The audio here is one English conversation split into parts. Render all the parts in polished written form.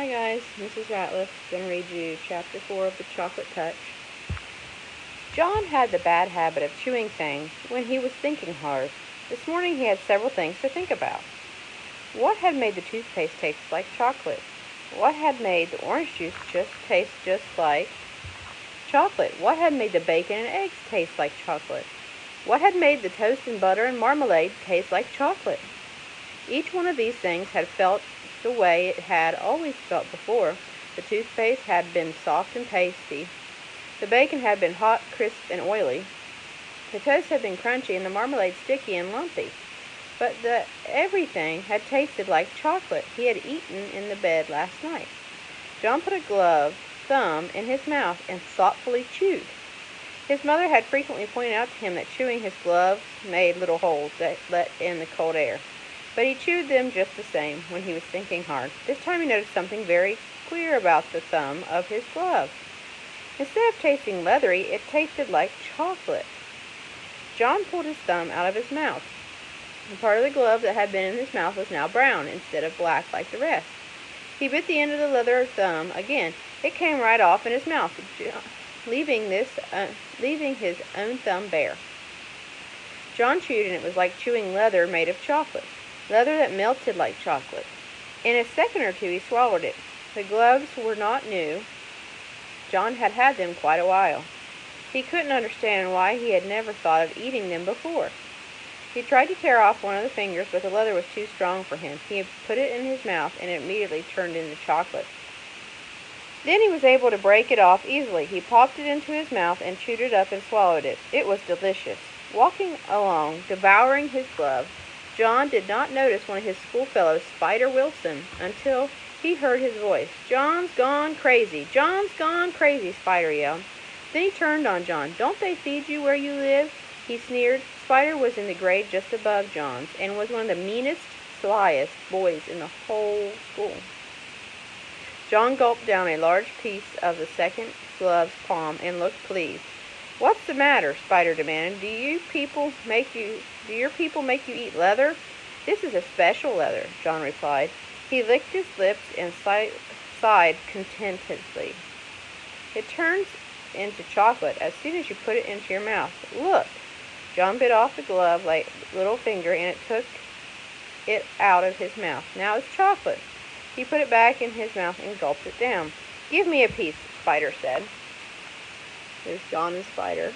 Hi guys, Mrs. Ratliff going to read you Chapter 4 of The Chocolate Touch. John had the bad habit of chewing things when he was thinking hard. This morning he had several things to think about. What had made the toothpaste taste like chocolate? What had made the orange juice taste just like chocolate? What had made the bacon and eggs taste like chocolate? What had made the toast and butter and marmalade taste like chocolate? Each one of these things had felt the way it had always felt before. The toothpaste had been soft and pasty. The bacon had been hot, crisp, and oily. The toast had been crunchy, and the marmalade sticky and lumpy. But everything had tasted like chocolate he had eaten in the bed last night. John put a gloved thumb in his mouth and thoughtfully chewed. His mother had frequently pointed out to him that chewing his gloves made little holes that let in the cold air. But he chewed them just the same when he was thinking hard. This time he noticed something very queer about the thumb of his glove. Instead of tasting leathery, it tasted like chocolate. John pulled his thumb out of his mouth. The part of the glove that had been in his mouth was now brown instead of black like the rest. He bit the end of the leather thumb again. It came right off in his mouth, leaving his own thumb bare. John chewed, and it was like chewing leather made of chocolate. Leather that melted like chocolate. In a second or two he swallowed it. The gloves were not new. John had had them quite a while. He couldn't understand why he had never thought of eating them before. He tried to tear off one of the fingers, but the leather was too strong for him. He put it in his mouth, and it immediately turned into chocolate. Then he was able to break it off easily. He popped it into his mouth and chewed it up and swallowed it. It was delicious. Walking along, devouring his glove, John did not notice one of his schoolfellows, Spider Wilson, until he heard his voice. "John's gone crazy! John's gone crazy!" Spider yelled. Then he turned on John. "Don't they feed you where you live?" he sneered. Spider was in the grade just above John's, and was one of the meanest, slyest boys in the whole school. John gulped down a large piece of the second glove's palm and looked pleased. "What's the matter?" Spider demanded. Do your people make you eat leather?" "This is a special leather," John replied. He licked his lips and sighed contentedly. "It turns into chocolate as soon as you put it into your mouth. Look!" John bit off the glove little finger, and it took it out of his mouth. "Now it's chocolate." He put it back in his mouth and gulped it down. "Give me a piece," Spider said. There's John and Spider.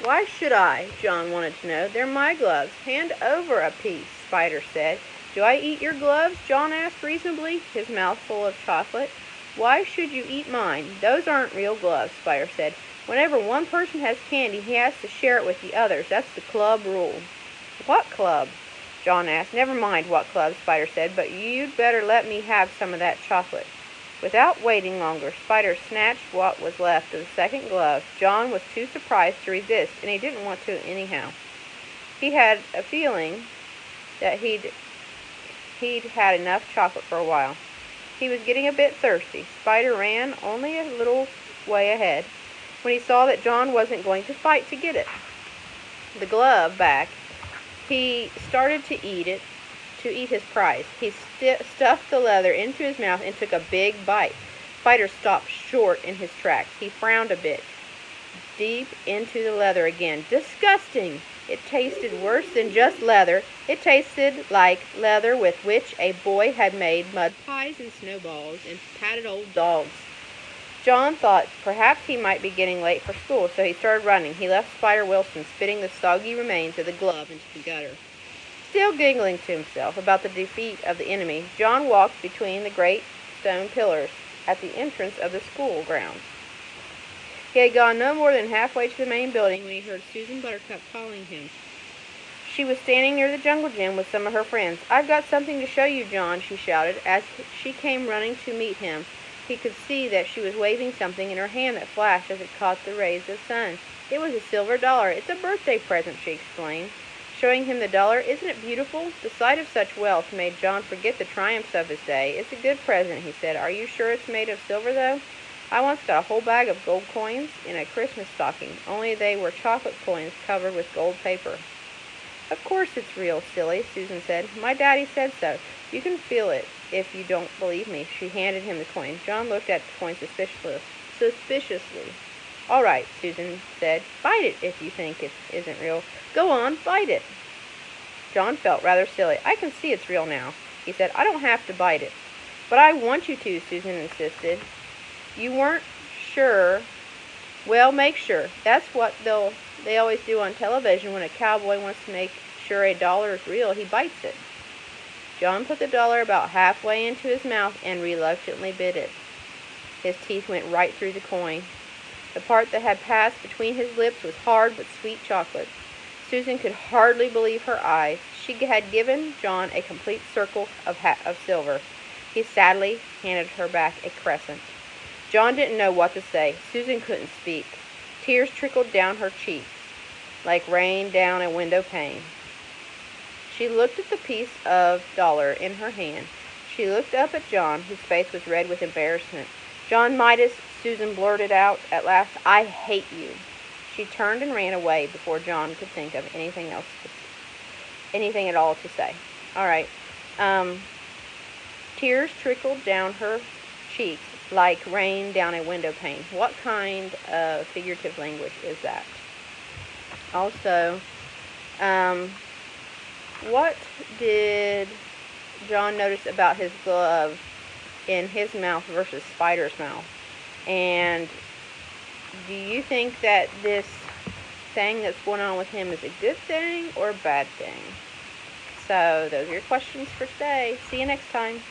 "Why should I?" John wanted to know. "They're my gloves. Hand over a piece," Spider said. "Do I eat your gloves?" John asked reasonably, his mouth full of chocolate. "Why should you eat mine? Those aren't real gloves," Spider said. "Whenever one person has candy, he has to share it with the others. That's the club rule." "What club?" John asked. "Never mind what club," Spider said, "but you'd better let me have some of that chocolate." Without waiting longer, Spider snatched what was left of the second glove. John was too surprised to resist, and he didn't want to anyhow. He had a feeling that he'd had enough chocolate for a while. He was getting a bit thirsty. Spider ran only a little way ahead when he saw that John wasn't going to fight to get it. The glove back, he started to eat his prize. He stuffed the leather into his mouth and took a big bite. Spider stopped short in his tracks. He frowned a bit, deep into the leather again. Disgusting! It tasted worse than just leather. It tasted like leather with which a boy had made mud pies and snowballs and patted old dogs. John thought perhaps he might be getting late for school, so he started running. He left Spider Wilson spitting the soggy remains of the glove into the gutter. Still giggling to himself about the defeat of the enemy, John walked between the great stone pillars at the entrance of the school grounds. He had gone no more than halfway to the main building when he heard Susan Buttercup calling him. She was standing near the jungle gym with some of her friends. "I've got something to show you, John," she shouted. As she came running to meet him, he could see that she was waving something in her hand that flashed as it caught the rays of the sun. It was a silver dollar. "It's a birthday present," she explained, showing him the dollar. "Isn't it beautiful?" The sight of such wealth made John forget the triumphs of his day. "It's a good present," he said. "Are you sure it's made of silver, though? I once got a whole bag of gold coins in a Christmas stocking, only they were chocolate coins covered with gold paper." Of course it's real, silly, Susan said. My daddy said so. You can feel it if you don't believe me. She handed him the coin. John looked at the coin suspiciously. All right, Susan said. Bite it if you think it isn't real. Go on, bite it. John felt rather silly. I can see it's real now, he said. I don't have to bite it. But I want you to, Susan insisted. You weren't sure. Well, make sure. That's what they always do on television when a cowboy wants to make sure a dollar is real. He bites it. John put the dollar about halfway into his mouth and reluctantly bit it. His teeth went right through the coin. The part that had passed between his lips was hard but sweet chocolate. Susan could hardly believe her eyes. She had given John a complete circle of silver. He sadly handed her back a crescent. John didn't know what to say. Susan couldn't speak. Tears trickled down her cheeks, like rain down a window pane. She looked at the piece of dollar in her hand. She looked up at John, whose face was red with embarrassment. John Midas, Susan blurted out at last, I hate you. She turned and ran away before John could think of anything at all to say. All right. Tears trickled down her cheeks like rain down a window pane. What kind of figurative language is that? Also, what did John notice about his glove in his mouth versus Spider's mouth? And do you think that this thing that's going on with him is a good thing or a bad thing? So those are your questions for today. See you next time.